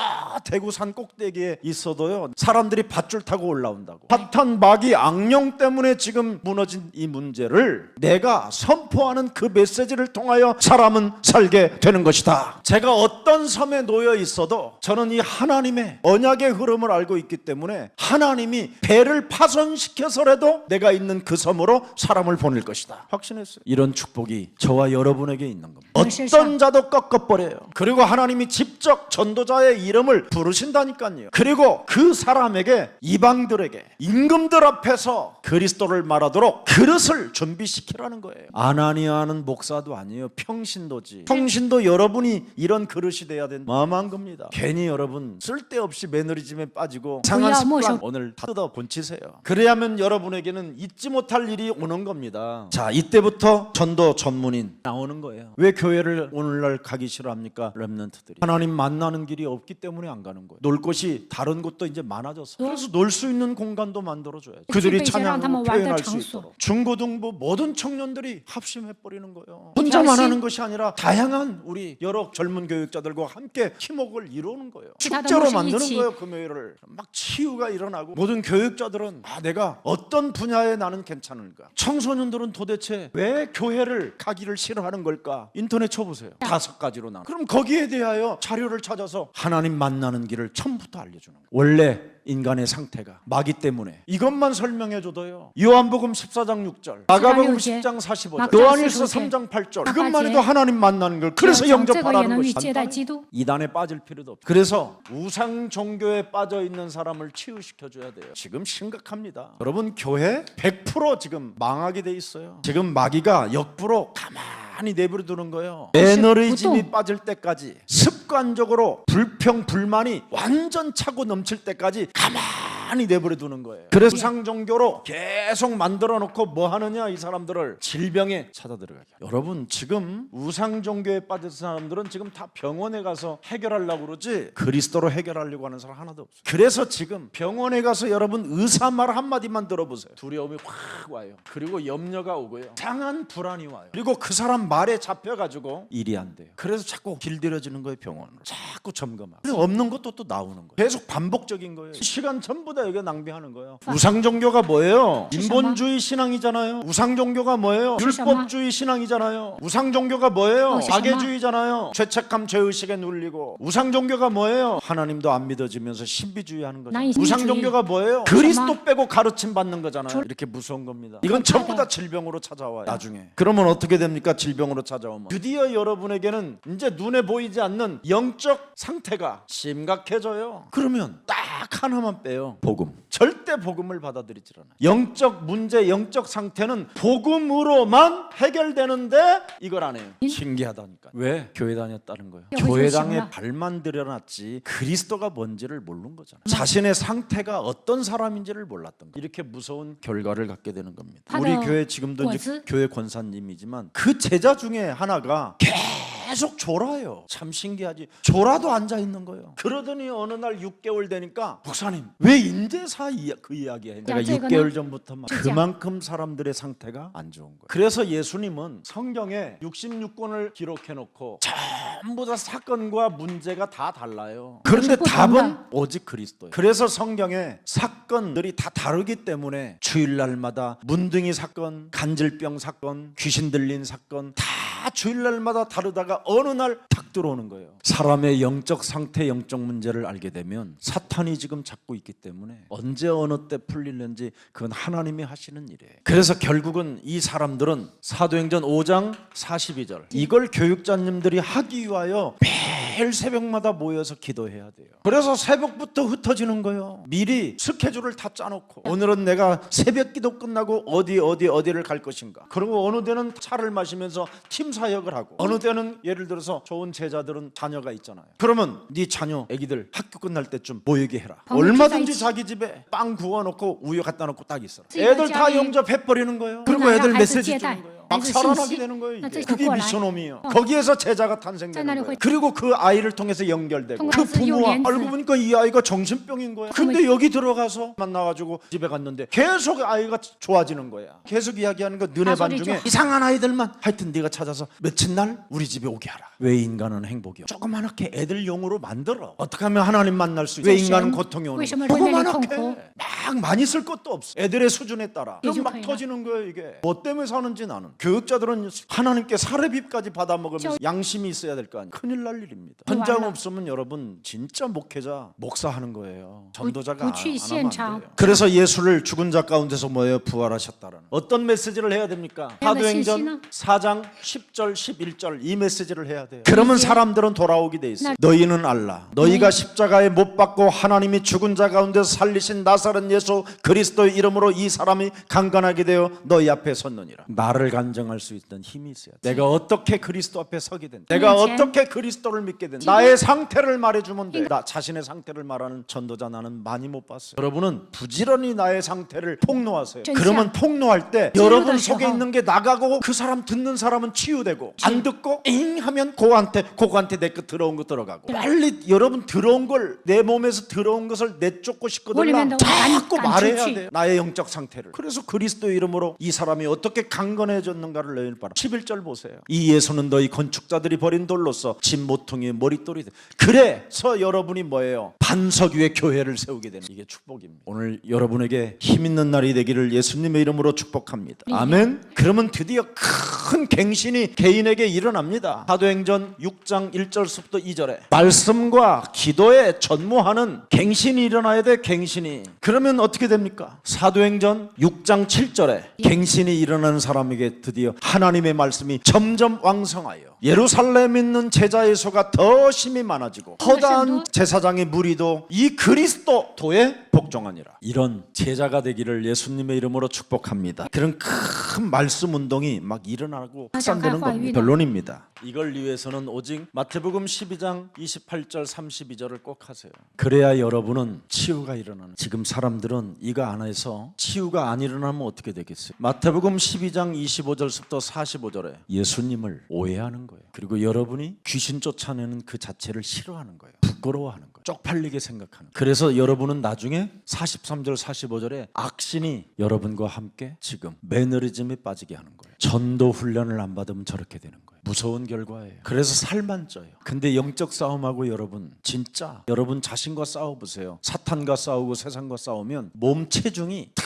대구 산 꼭대기에 있어도요, 사람들이 밧줄 타고 올라온다고. 사탄, 마귀, 악령 때문에 지금 무너진 이 문제를 내가 선포하는 그 메시지를 통하여 사람은 살게 되는 것이다. 제가 어떤 섬에 놓여 있어도 저는 이 하나님의 언약의 흐름을 알고 있기 때문에 하나님이 배를 파손시켜서라도 내가 있는 그 섬으로 사람을 보낼 것이다. 확신했어요. 이런 축복이 저와 여러분에게 있는 겁니다. 어떤 자도 꺾어버려요. 그리고 하나님이 직접 전도자의 이름을 부르신다니까요. 그리고 그 사람에게, 이방들에게, 임금들 앞에서 그리스도를 말하도록 그릇을 준비시키라는 거예요. 아나니아는 목사도 아니에요. 평신도지. 평신도 여러분이 이런 그릇이 돼야 된다. 마음한 겁니다. 괜히 여러분 쓸데없이 매너리즘에 빠지고 상한 습관 오늘 다 뜯어 고치세요. 그래야만 여러분에게는 잊지 못할 일이 오는 겁니다. 자, 이때부터 전도 전문인 나오는 거예요. 왜 교회를 오늘날 가기 싫어합니까? 렘넌트들이 하나님 만나는 길이 없기 때문에 안 가는 거예요. 놀 곳이 다른 곳도 이제 많아졌어. 그래서 놀 수 있는 공간도 만들어줘야지. 그들이 찬양하고 표현할 수 있도록. 중고등부 모든 청년들이 합심해버리는 거예요. 혼자만 하는 것이 아니라 다양한 우리 여러 젊은 교육자들과 함께 팀워크를 이루는 거예요. 축제로 만드는 거예요. 금요일을 막 치유가 일어나고, 모든 교육자들은 내가 어떤 분야에 나는 괜찮을까. 청소년들은 도대체 왜 교회를 가기를 싫어하는 걸까. 인터넷 쳐보세요. 5가지로 나눠. 그럼 거기에 대하여 자료를 찾아서 하나님 만나는 길을 처음부터 알려주는 거예요. 원래 인간의 상태가 마귀 때문에 이것만 설명해줘도요, 요한복음 14장 6절, 마가복음 10장 45절, 요한일서 3장 8절, 그것만 해도 하나님 만나는 걸, 그래서 영접하라는 것입니다. 이단에 빠질 필요도 없어요. 그래서 우상 종교에 빠져있는 사람을 치유시켜줘야 돼요. 지금 심각합니다. 여러분, 교회 100% 지금 망하게 돼 있어요. 지금 마귀가 역부로 가만히 내버려 두는 거예요. 매너리즘이 빠질 때까지, 습관적으로 불평 불만이 완전 차고 넘칠 때까지 가만히 내버려 두는 거예요. 그래서 우상 종교로 계속 만들어 놓고 뭐 하느냐, 이 사람들을 질병에 찾아 들어가게. 여러분, 지금 우상 종교에 빠진 사람들은 지금 다 병원에 가서 해결하려고 그러지 그리스도로 해결하려고 하는 사람 하나도 없어요. 그래서 지금 병원에 가서 여러분 의사 말 한마디만 들어보세요. 두려움이 확 와요. 그리고 염려가 오고요, 이상한 불안이 와요. 그리고 그 사람 말에 잡혀가지고 일이 안 돼요. 그래서 자꾸 길들여지는 거예요. 병원으로 자꾸 점검하고, 없는 것도 또 나오는 거예요. 계속 반복적인 거예요. 시간 전부 다 여기 낭비하는 거예요. 우상 종교가 뭐예요? 인본주의 신앙이잖아요. 우상 종교가 뭐예요? 율법주의 신앙이잖아요. 우상 종교가 뭐예요? 자괴주의잖아요. 죄책감, 죄의식에 눌리고. 우상 종교가 뭐예요? 하나님도 안 믿어지면서 신비주의하는 거죠. 우상 종교가 뭐예요? 그리스도 빼고 가르침 받는 거잖아요. 이렇게 무서운 겁니다. 이건 전부 다 질병으로 찾아와요. 나중에. 그러면 어떻게 됩니까? 질병으로 찾아오면 드디어 여러분에게는 이제 눈에 보이지 않는 영적 상태가 심각해져요. 그러면 딱 하나만 빼요. 복음. 절대 복음을 받아들이질 않아요. 영적 문제, 영적 상태는 복음으로만 해결되는데 이걸 안 해요. 신기하다니까. 왜? 교회 다녔다는 거예요. 교회당에 발만 들여놨지 그리스도가 뭔지를 모르는 거잖아요. 자신의 상태가 어떤 사람인지를 몰랐던 거예요. 이렇게 무서운 결과를 갖게 되는 겁니다. 우리 교회 지금도 이제 교회 권사님이지만 그 제자 중에 하나가 계속 졸아요. 참 신기하지. 졸아도 앉아 있는 거예요. 그러더니 어느 날 6개월 되니까, 목사님 왜 인제사 그 이야기해? 내가 6개월 전부터 막 그만큼 사람들의 상태가 안 좋은 거예요. 그래서 예수님은 성경에 66권을 기록해놓고 전부 다 사건과 문제가 다 달라요. 그런데 답은 오직 그리스도예요. 그래서 성경에 사건들이 다 다르기 때문에 주일날마다 문둥이 사건, 간질병 사건, 귀신 들린 사건 다 주일날마다 다르다가 어느 날 탁 들어오는 거예요. 사람의 영적 상태, 영적 문제를 알게 되면 사탄이 지금 잡고 있기 때문에 언제 어느 때 풀리는지 그건 하나님이 하시는 일이에요. 그래서 결국은 이 사람들은 사도행전 5장 42절 이걸 교육자님들이 하기 위하여 매일 새벽마다 모여서 기도해야 돼요. 그래서 새벽부터 흩어지는 거예요. 미리 스케줄을 다 짜놓고, 오늘은 내가 새벽 기도 끝나고 어디를 갈 것인가. 그리고 어느 때는 차를 마시면서 팀 사역을 하고, 어느 때는 예를 들어서 좋은 제자들은 자녀가 있잖아요. 그러면 네 자녀 애기들 학교 끝날 때쯤 모이게 해라. 얼마든지 자기 집에 빵 구워놓고 우유 갖다 놓고 딱 있어라. 애들 다 영접해버리는 거예요. 그리고 애들 메시지 주는 거예요. 막 살아나게 되는 거예요. 이게. 그게 미션홈이에요. 거기에서 제자가 탄생되는 거예요. 그리고 그 아이를 통해서 연결되고 그 부모와 알고 보니까 이 아이가 정신병인 거야. 근데 여기 들어가서 만나가지고 집에 갔는데 계속 아이가 좋아지는 거야. 계속 이야기하는 거 너네 반 중에 이상한 아이들만 하여튼 네가 찾아서 며칠 날 우리 집에 오게 하라. 왜 인간은 행복이요? 조그맣게 애들용으로 만들어. 어떻게 하면 하나님 만날 수 있어? 왜 인간은 고통이 오는 거야? 조그맣게 막 많이 쓸 것도 없어. 애들의 수준에 따라 그럼 막 터지는 거예요. 이게 뭐 때문에 사는지 나는. 교육자들은 하나님께 사례비까지 받아먹으면서 양심이 있어야 될 거 아니에요. 큰일 날 일입니다. 현장 없으면 여러분 진짜 목회자 목사하는 거예요. 전도자가 안 하면 안 돼요. 그래서 예수를 죽은 자 가운데서 뭐예요? 부활하셨다라는 어떤 메시지를 해야 됩니까? 사도행전 4장 10절 11절 이 메시지를 해야 돼요. 그러면 사람들은 돌아오게 돼 있어요. 너희는 알라 너희가 십자가에 못 박고 하나님이 죽은 자 가운데서 살리신 나사렛 예수 그리스도의 이름으로 이 사람이 강건하게 되어 너희 앞에 섰느니라. 나를 간증할 수 있던 힘이 있어야 돼. 내가 어떻게 그리스도 앞에 서게 된다. 내가 어떻게 그리스도를 믿게 된다. 나의 상태를 말해주면 돼. 나 자신의 상태를 말하는 전도자 나는 많이 못 봤어요. 여러분은 부지런히 나의 상태를 폭로하세요. 그러면 폭로할 때 여러분 속에 있는 게 나가고 그 사람 듣는 사람은 치유되고 안 듣고 잉 하면 그거한테 내 거 들어온 거 들어가고 빨리 여러분 들어온 걸 내 몸에서 들어온 것을 내쫓고 싶거든요. 자꾸 말해야 돼요. 나의 영적 상태를. 그래서 그리스도 이름으로 이 사람이 어떻게 강건해졌는가를 내일 봐라. 11절 보세요. 이 예수는 너희 건축자들이 버린 돌로서 집 모퉁이의 머릿돌이 돼. 그래서 여러분이 뭐예요? 반석 위에 교회를 세우게 되는 이게 축복입니다. 오늘 여러분에게 힘 있는 날이 되기를 예수님의 이름으로 축복합니다. 아멘. 그러면 드디어 큰 갱신이 개인에게 일어납니다. 사도행전 6장 1절부터 2절에 말씀과 기도에 전무하는 갱신이 일어나야 돼. 갱신이. 그러면 어떻게 됩니까? 사도행전 6장 7절에 갱신이 일어나는 사람에게 드디어 하나님의 말씀이 점점 왕성하여 예루살렘에 있는 제자의 수가 더 심히 많아지고 허다한 제사장의 무리도 이 그리스도에 복종하니라. 이런 제자가 되기를 예수님의 이름으로 축복합니다. 그런 큰 말씀 운동이 막 일어나고 확산되는 겁니다. 결론입니다. 이걸 위해서는 오직 마태복음 12장 28절 32절을 꼭 하세요. 그래야 여러분은 치유가 일어나는. 지금 사람들은 이거 안 해서 치유가 안 일어나면 어떻게 되겠어요? 마태복음 12장 25절부터 45절에 예수님을 오해하는 거예요. 그리고 여러분이 귀신 쫓아내는 그 자체를 싫어하는 거예요. 부끄러워하는 거예요. 쪽팔리게 생각하는 거예요. 그래서 여러분은 나중에 43절 45절에 악신이 여러분과 함께 지금 매너리즘에 빠지게 하는 거예요. 전도 훈련을 안 받으면 저렇게 되는 거예요. 무서운 결과예요. 그래서 살만 쪄요. 근데 영적 싸움하고 여러분 진짜 여러분 자신과 싸워보세요. 사탄과 싸우고 세상과 싸우면 몸 체중이 다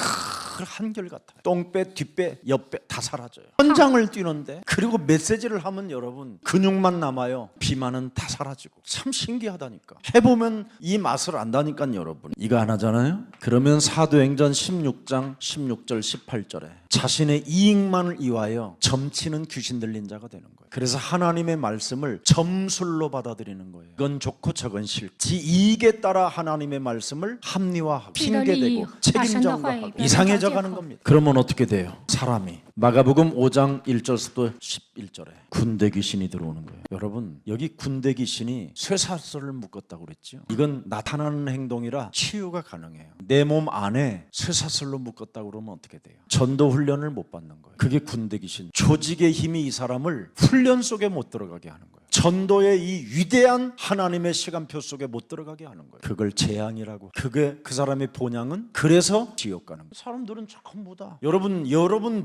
한결같아요. 똥배, 뒷배, 옆배 다 사라져요. 현장을 뛰는데 그리고 메시지를 하면 여러분 근육만 남아요. 비만은 다 사라지고. 참 신기하다니까. 해보면 이 맛을 안다니까 여러분. 이거 안 하잖아요. 그러면 사도행전 16장 16절 18절에 자신의 이익만을 위하여 점치는 귀신 들린 자가 되는 거예요. 그래서 하나님의 말씀을 점술로 받아들이는 거예요. 이건 좋고 저건 싫고 지 이익에 따라 하나님의 말씀을 합리화하고 핑계대고 책임전가하고 이상해져 가는 겁니다. 그러면 어떻게 돼요? 사람이 마가복음 5장 1절부터 11절에 군대 귀신이 들어오는 거예요. 여러분 여기 군대 귀신이 쇠사슬을 묶었다고 그랬죠. 이건 나타나는 행동이라 치유가 가능해요. 내 몸 안에 쇠사슬로 묶었다고 그러면 어떻게 돼요? 전도 훈련을 못 받는 거예요. 그게 군대 귀신. 조직의 힘이 이 사람을 훈련 속에 못 들어가게 하는 거예요. 전도의 이 위대한 하나님의 시간표 속에 못 들어가게 하는 거예요. 그걸 재앙이라고. 그게 그 사람의 본향은 그래서 지옥 가는 거예요. 사람들은 전부다. 여러분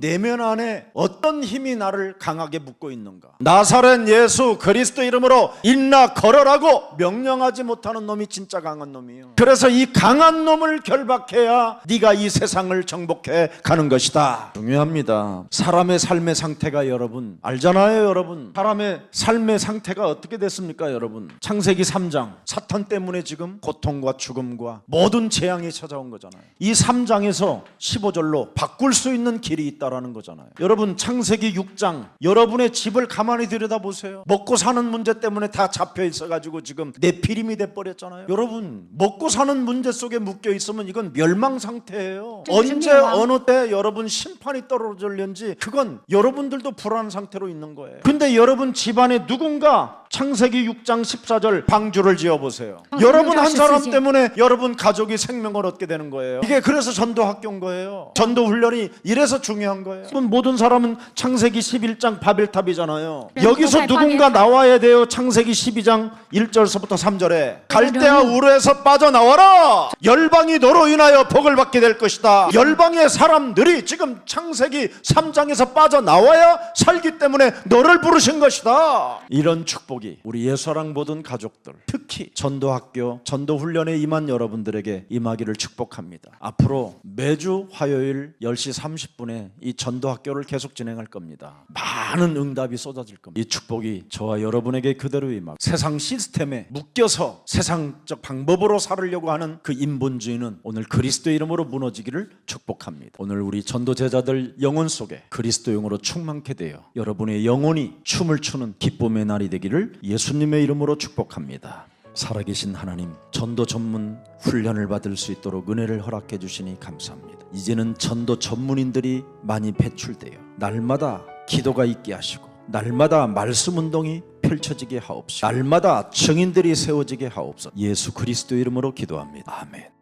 내면 안에 어떤 힘이 나를 강하게 묶고 있는가? 나사렛 예수 그리스도 이름으로 일어나 걸어라고 명령하지 못하는 놈이 진짜 강한 놈이에요. 그래서 이 강한 놈을 결박해야 네가 이 세상을 정복해 가는 것이다. 중요합니다. 사람의 삶의 상태가 여러분 알잖아요. 여러분 사람의 삶의 상태가 어떻게 됐습니까? 여러분 창세기 3장 사탄 때문에 지금 고통과 죽음과 모든 재앙이 찾아온 거잖아요. 이 3장에서 15절로 바꿀 수 있는 길이 있다라는 거잖아요. 여러분 창세기 6장 여러분의 집을 가만히 들여다보세요. 먹고 사는 문제 때문에 다 잡혀 있어가지고 지금 내피림이 돼버렸잖아요. 여러분 먹고 사는 문제 속에 묶여 있으면 이건 멸망 상태예요. 언제 어느 때 여러분 심판이 떨어질는지 그건 여러분들도 불안한 상태로 있는 거예요. 근데 여러분 집안에 누군가 창세기 6장 14절 방주를 지어보세요. 여러분 한 사람 때문에 여러분 가족이 생명을 얻게 되는 거예요. 이게 그래서 전도학교인 거예요. 전도훈련이 이래서 중요한 거예요. 모든 사람은 창세기 11장 바벨탑이잖아요. 여기서 누군가 나와야 돼요. 창세기 12장 1절서부터 3절에 갈대아 우르에서 빠져나와라. 열방이 너로 인하여 복을 받게 될 것이다. 열방의 사람들이 지금 창세기 3장에서 빠져나와야 살기 때문에 너를 부르신 것이다. 이런 축복이 우리 예수랑 모든 가족들, 특히 전도학교, 전도훈련에 임한 여러분들에게 임하기를 축복합니다. 앞으로 매주 화요일 10시 30분에 이 전도학교를 계속 진행할 겁니다. 많은 응답이 쏟아질 겁니다. 이 축복이 저와 여러분에게 그대로 임하고 세상 시스템에 묶여서 세상적 방법으로 살으려고 하는 그 인본주의는 오늘 그리스도의 이름으로 무너지기를 축복합니다. 오늘 우리 전도 제자들 영혼 속에 그리스도 영으로 충만케 되어 여러분의 영혼이 춤을 추는 기쁨의 날이 되기를 예수님의 이름으로 축복합니다. 살아계신 하나님, 전도 전문 훈련을 받을 수 있도록 은혜를 허락해 주시니 감사합니다. 이제는 전도 전문인들이 많이 배출되어 날마다 기도가 있게 하시고 날마다 말씀 운동이 펼쳐지게 하옵시고 날마다 증인들이 세워지게 하옵소서. 예수 그리스도 이름으로 기도합니다. 아멘.